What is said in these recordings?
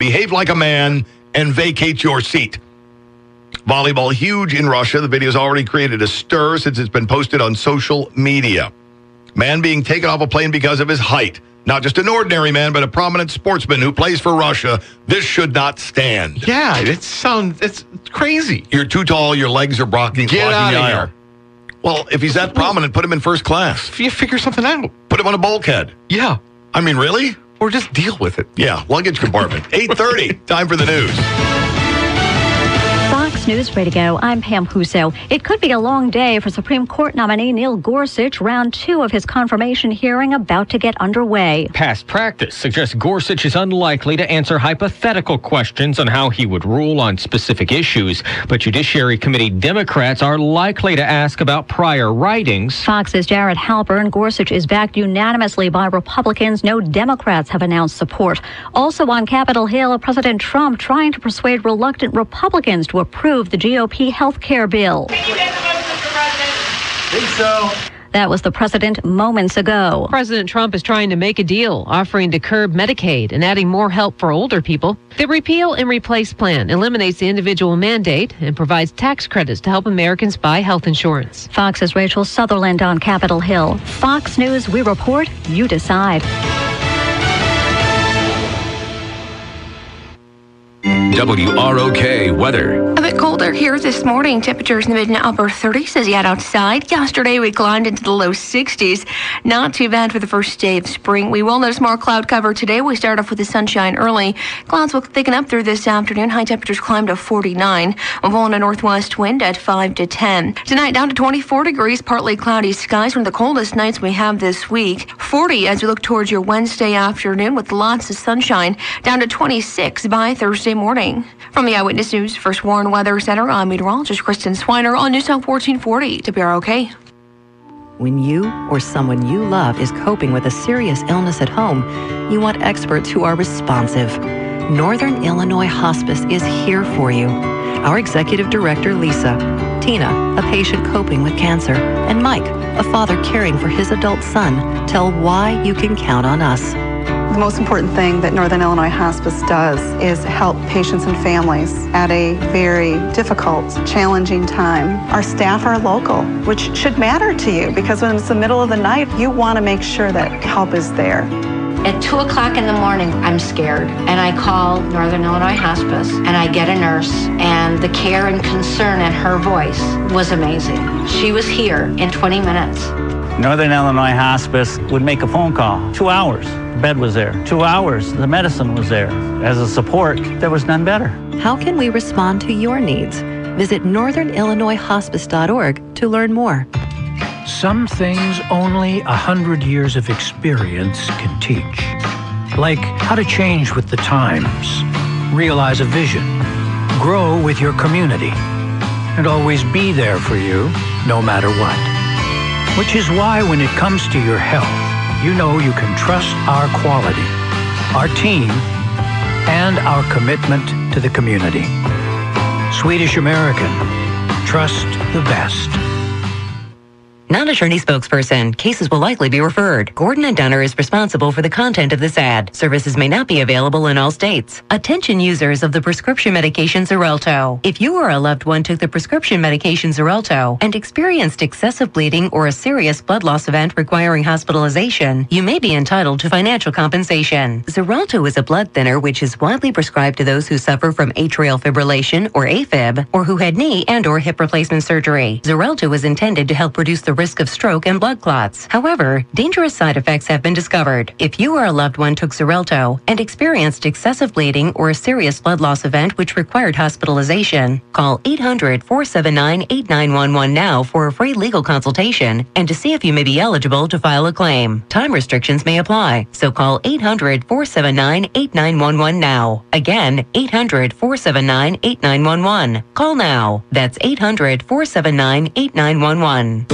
behave like a man and vacate your seat. Volleyball huge in Russia. The video's already created a stir since it's been posted on social media. Man being taken off a plane because of his height. Not just an ordinary man, but a prominent sportsman who plays for Russia. This should not stand. Yeah, it's crazy. You're too tall, your legs are blocking Get out the of aisle. here. Well, if he's that prominent, put him in first class. You figure something out. Put him on a bulkhead. Yeah. I mean, really? Or just deal with it. Yeah, luggage compartment. 8:30, time for the news. Fox News Radio, I'm Pam Huso. It could be a long day for Supreme Court nominee Neil Gorsuch. Round 2 of his confirmation hearing about to get underway. Past practice suggests Gorsuch is unlikely to answer hypothetical questions on how he would rule on specific issues. But Judiciary Committee Democrats are likely to ask about prior writings. Fox's Jared Halpern. Gorsuch is backed unanimously by Republicans. No Democrats have announced support. Also on Capitol Hill, President Trump trying to persuade reluctant Republicans to approve the GOP health care bill. Can you get the motion, Mr. President? Think so. That was the president moments ago. President Trump is trying to make a deal, offering to curb Medicaid and adding more help for older people. The Repeal and Replace plan eliminates the individual mandate and provides tax credits to help Americans buy health insurance. Fox's Rachel Sutherland on Capitol Hill. Fox News, we report, you decide. WROK weather. A bit colder here this morning. Temperatures in the mid and upper 30s as you head outside. Yesterday we climbed into the low 60s. Not too bad for the first day of spring. We will notice more cloud cover today. We start off with the sunshine early. Clouds will thicken up through this afternoon. High temperatures climb to 49. We're blowing a northwest wind at 5 to 10. Tonight down to 24 degrees. Partly cloudy skies. One of the coldest nights we have this week. 40 as we look towards your Wednesday afternoon with lots of sunshine. Down to 26 by Thursday morning. From the Eyewitness News First Warn Weather Center, I'm meteorologist Kristen Swiner on News Talk 1440 WROK. When you or someone you love is coping with a serious illness at home, you want experts who are responsive. Northern Illinois Hospice is here for you. Our executive director, Lisa, Tina, a patient coping with cancer, and Mike, a father caring for his adult son, tell why you can count on us. The most important thing that Northern Illinois Hospice does is help patients and families at a very difficult, challenging time. Our staff are local, which should matter to you because when it's the middle of the night, you want to make sure that help is there. At 2 o'clock in the morning, I'm scared, and I call Northern Illinois Hospice, and I get a nurse, and the care and concern in her voice was amazing. She was here in 20 minutes. Northern Illinois Hospice would make a phone call. 2 hours, the bed was there. 2 hours, the medicine was there. As a support, there was none better. How can we respond to your needs? Visit northernillinoishospice.org to learn more. Some things only 100 years of experience can teach. Like how to change with the times, realize a vision, grow with your community, and always be there for you no matter what. Which is why when it comes to your health, you know you can trust our quality, our team, and our commitment to the community. Swedish American, trust the best. Non-attorney spokesperson. Cases will likely be referred. Gordon & Dunner is responsible for the content of this ad. Services may not be available in all states. Attention users of the prescription medication Xarelto. If you or a loved one took the prescription medication Xarelto and experienced excessive bleeding or a serious blood loss event requiring hospitalization, you may be entitled to financial compensation. Xarelto is a blood thinner which is widely prescribed to those who suffer from atrial fibrillation or AFib or who had knee and or hip replacement surgery. Xarelto is intended to help reduce the risk of stroke and blood clots. However, dangerous side effects have been discovered. If you or a loved one took Xarelto and experienced excessive bleeding or a serious blood loss event which required hospitalization, call 800-479-8911 now for a free legal consultation and to see if you may be eligible to file a claim. Time restrictions may apply, so call 800-479-8911 now. Again, 800-479-8911. Call now. That's 800-479-8911.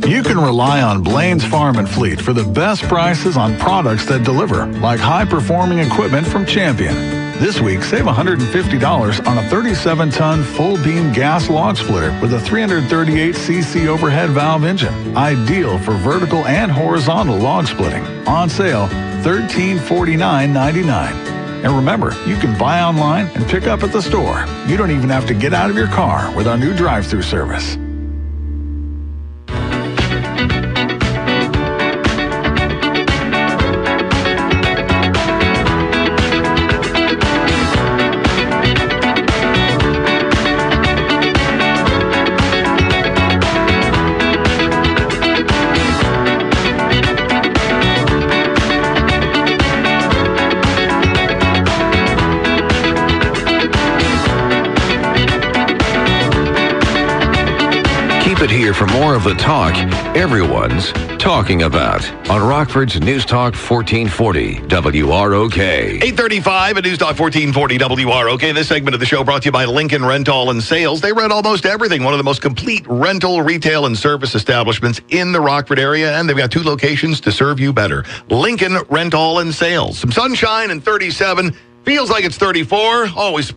You can rely on Blaine's Farm and Fleet for the best prices on products that deliver, like high-performing equipment from Champion. This week, save $150 on a 37-ton full-beam gas log splitter with a 338cc overhead valve engine, ideal for vertical and horizontal log splitting. On sale, $1349.99. And remember, you can buy online and pick up at the store. You don't even have to get out of your car with our new drive-thru service. Keep it here for more of the talk everyone's talking about on Rockford's News Talk 1440 WROK. 8:35 at News Talk 1440 WROK. This segment of the show brought to you by Lincoln Rental and Sales. They rent almost everything. One of the most complete rental, retail, and service establishments in the Rockford area, and they've got 2 locations to serve you better. Lincoln Rental and Sales. Some sunshine and 37. Feels like it's 34. Always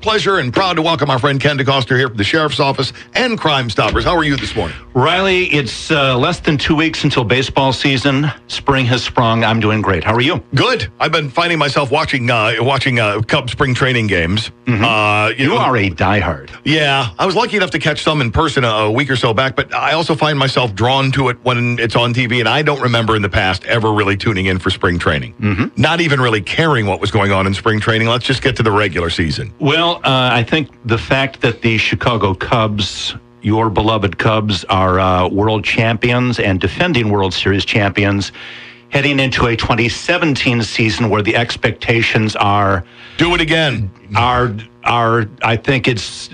pleasure and proud to welcome our friend Ken Decoster here from the Sheriff's Office and CrimeStoppers. How are you this morning? Riley, it's less than 2 weeks until baseball season. Spring has sprung. I'm doing great. How are you? Good. I've been finding myself watching Cubs spring training games. Mm-hmm. You are a diehard. Yeah. I was lucky enough to catch some in person a week or so back, but I also find myself drawn to it when it's on TV, and I don't remember in the past ever really tuning in for spring training. Mm-hmm. Not even really caring what was going on in spring training. Let's just get to the regular season. Well, I think the fact that the Chicago Cubs, your beloved Cubs, are world champions and defending World Series champions, heading into a 2017 season where the expectations are... Do it again. Are I think it's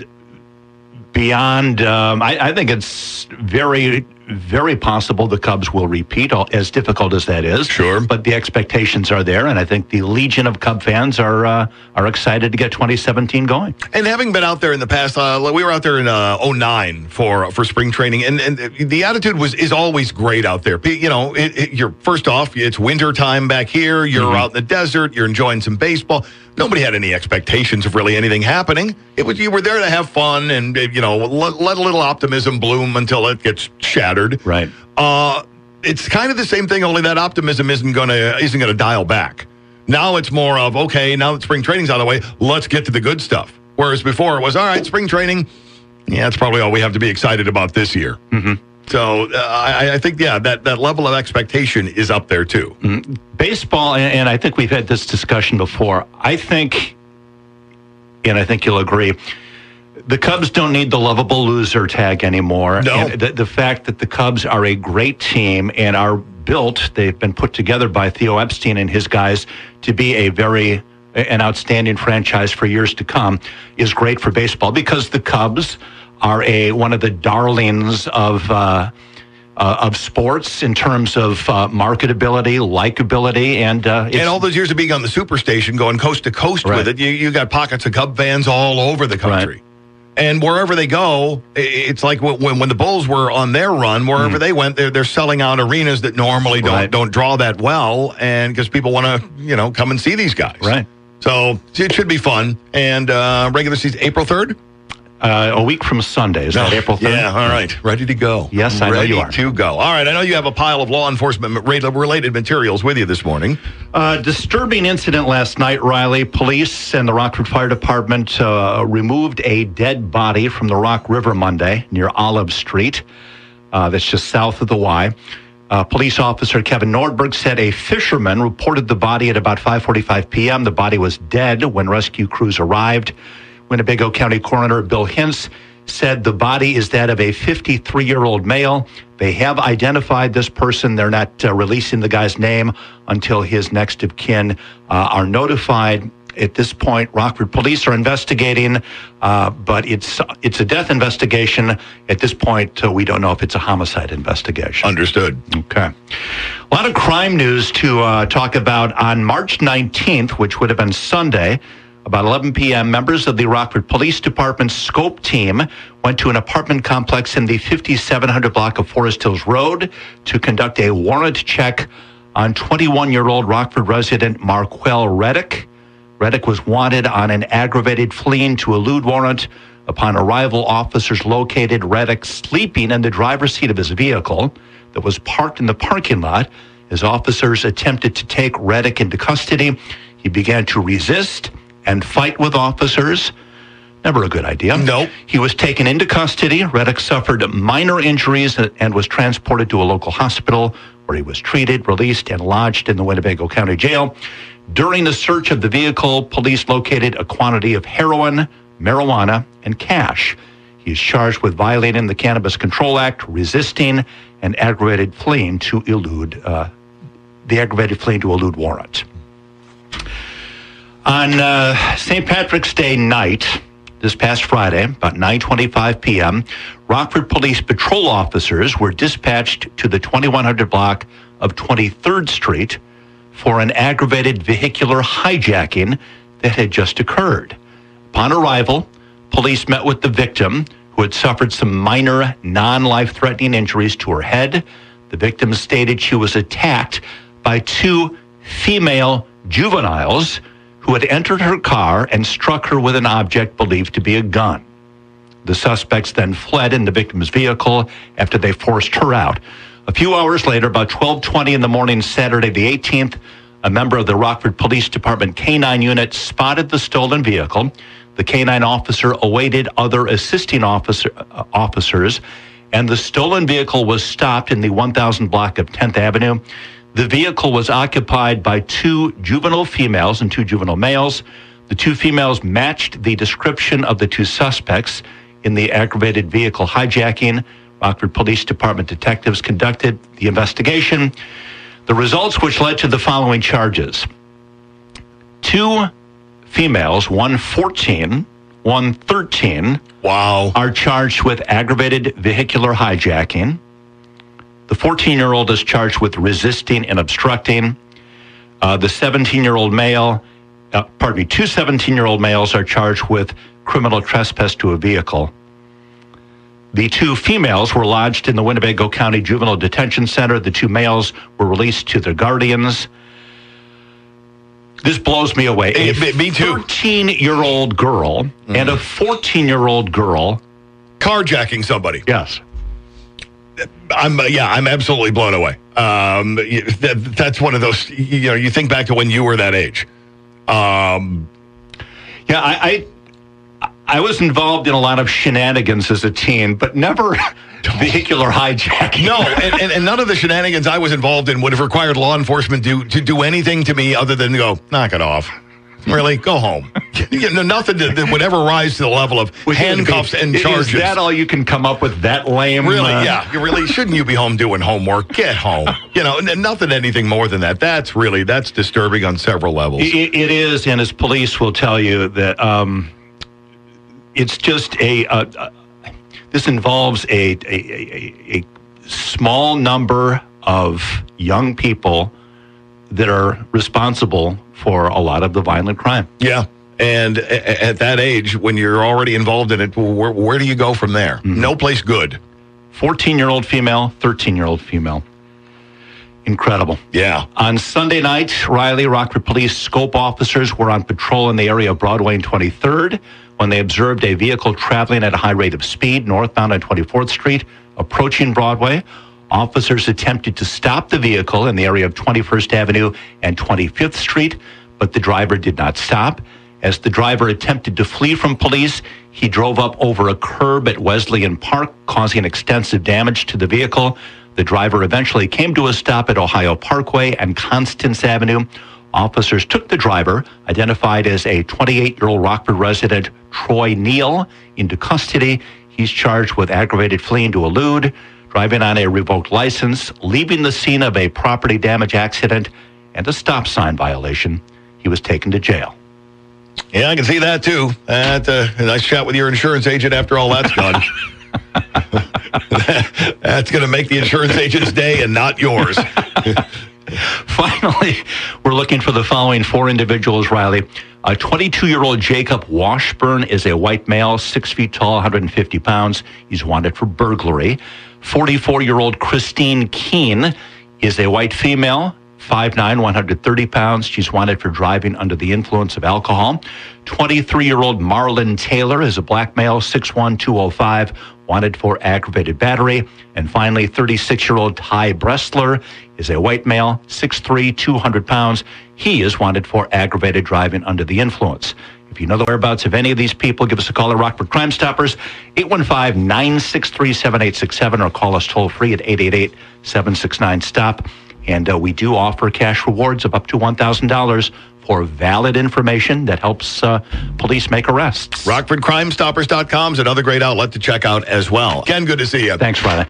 beyond... I think it's very... very possible the Cubs will repeat, as difficult as that is. Sure. But the expectations are there, and I think the legion of Cub fans are excited to get 2017 going. And having been out there in the past, we were out there in 2009 for spring training, and the attitude is always great out there. You know, you're first off, it's winter time back here. You're out in the desert. You're enjoying some baseball. Nobody had any expectations of really anything happening. You were there to have fun and let a little optimism bloom until it gets shattered. Right. It's kind of the same thing, only that optimism isn't gonna dial back. Now it's more of, okay, now that spring training's out of the way, let's get to the good stuff. Whereas before it was, all right, spring training, yeah, that's probably all we have to be excited about this year. Mm-hmm. So I think, yeah, that level of expectation is up there too. Mm-hmm. Baseball, and I think we've had this discussion before, I think you'll agree, the Cubs don't need the lovable loser tag anymore. No. And the fact that the Cubs are a great team and are built, they've been put together by Theo Epstein and his guys to be an outstanding franchise for years to come, is great for baseball because the Cubs are one of the darlings of sports in terms of marketability, likability, and all those years of being on the Superstation, going coast to coast with it, you got pockets of Cub fans all over the country. Right. And wherever they go, it's like when the Bulls were on their run, wherever they went, they're selling out arenas that normally don't draw that well, and because people want to come and see these guys. Right. So it should be fun. And regular season, April 3rd? A week from Sunday. Is that April 3rd? Yeah, all right. Ready to go. Yes, I know you are. Ready to go. All right, I know you have a pile of law enforcement-related materials with you this morning. Disturbing incident last night, Riley. Police and the Rockford Fire Department removed a dead body from the Rock River Monday near Olive Street. That's just south of the Y. Police officer Kevin Nordberg said a fisherman reported the body at about 5:45 p.m. The body was dead when rescue crews arrived. Winnebago County Coroner Bill Hintz said the body is that of a 53-year-old male. They have identified this person. They're not releasing the guy's name until his next of kin are notified. At this point, Rockford police are investigating, but it's a death investigation. At this point, we don't know if it's a homicide investigation. Understood. Okay. A lot of crime news to talk about on March 19th, which would have been Sunday. About 11 p.m., members of the Rockford Police Department's scope team went to an apartment complex in the 5700 block of Forest Hills Road to conduct a warrant check on 21-year-old Rockford resident Marquel Reddick. Reddick was wanted on an aggravated fleeing to elude warrant. Upon arrival, officers located Reddick sleeping in the driver's seat of his vehicle that was parked in the parking lot. As officers attempted to take Reddick into custody, He began to resist and fight with officers. Never a good idea. Nope. He was taken into custody. Reddick suffered minor injuries and was transported to a local hospital where he was treated, released, and lodged in the Winnebago County Jail. During the search of the vehicle, police located a quantity of heroin, marijuana, and cash. He is charged with violating the Cannabis Control Act, resisting, and aggravated fleeing to elude warrant. On St. Patrick's Day night, this past Friday, about 9:25 p.m., Rockford Police patrol officers were dispatched to the 2100 block of 23rd Street for an aggravated vehicular hijacking that had just occurred. Upon arrival, police met with the victim, who had suffered some minor, non-life-threatening injuries to her head. The victim stated she was attacked by two female juveniles who had entered her car and struck her with an object believed to be a gun. The suspects then fled in the victim's vehicle after they forced her out. A few hours later, about 12:20 in the morning, Saturday the 18th, a member of the Rockford Police Department K-9 unit spotted the stolen vehicle. The K-9 officer awaited other assisting officers, and the stolen vehicle was stopped in the 1000 block of 10th Avenue. The vehicle was occupied by two juvenile females and two juvenile males. The two females matched the description of the two suspects in the aggravated vehicle hijacking. Rockford Police Department detectives conducted the investigation. The results, which led to the following charges. Two females, one 14, one 13, are charged with aggravated vehicular hijacking. The 14-year-old is charged with resisting and obstructing. The 17-year-old male, two 17-year-old males are charged with criminal trespass to a vehicle. The two females were lodged in the Winnebago County Juvenile Detention Center. The two males were released to their guardians. This blows me away. Me too. 13-year-old girl and a 14-year-old girl carjacking somebody. Yes. I'm absolutely blown away. That's one of those, you think back to when you were that age. I was involved in a lot of shenanigans as a teen, but never vehicular hijacking. No, and none of the shenanigans I was involved in would have required law enforcement to do anything to me other than to go, knock it off. Really? Go home. Nothing that would ever rise to the level of handcuffs and charges. Is that all you can come up with? That lame? Really? Yeah. Shouldn't you be home doing homework? Get home. Nothing, anything more than that. That's disturbing on several levels. It is, and as police will tell you that it's just this involves a small number of young people that are responsible for a lot of the violent crime. Yeah. And at that age, when you're already involved in it, where do you go from there? Mm-hmm. No place good. 14-year-old female, 13-year-old female. Incredible. Yeah. On Sunday night, Riley, Rockford Police scope officers were on patrol in the area of Broadway and 23rd when they observed a vehicle traveling at a high rate of speed northbound on 24th Street, approaching Broadway. Officers attempted to stop the vehicle in the area of 21st Avenue and 25th Street, but the driver did not stop. As the driver attempted to flee from police, he drove up over a curb at Wesleyan Park, causing extensive damage to the vehicle. The driver eventually came to a stop at Ohio Parkway and Constance Avenue. Officers took the driver, identified as a 28-year-old Rockford resident, Troy Neal, into custody. He's charged with aggravated fleeing to elude, driving on a revoked license, leaving the scene of a property damage accident, and a stop sign violation. He was taken to jail. Yeah, I can see that too. A nice chat with your insurance agent after all that's done. That's going to make the insurance agent's day and not yours. Finally, we're looking for the following four individuals, Riley. A 22-year-old Jacob Washburn is a white male, 6 feet tall, 150 pounds. He's wanted for burglary. 44-year-old Christine Keene is a white female, 5'9", 130 pounds. She's wanted for driving under the influence of alcohol. 23-year-old Marlon Taylor is a black male, 6'1", 205, wanted for aggravated battery. And finally, 36-year-old Ty Bressler is a white male, 6'3", 200 pounds. He is wanted for aggravated driving under the influence. If you know the whereabouts of any of these people, give us a call at Rockford Crime Stoppers, 815-963-7867, or call us toll-free at 888-769-STOP. And we do offer cash rewards of up to $1,000 for valid information that helps police make arrests. RockfordCrimeStoppers.com is another great outlet to check out as well. Ken, good to see you. Thanks, Riley.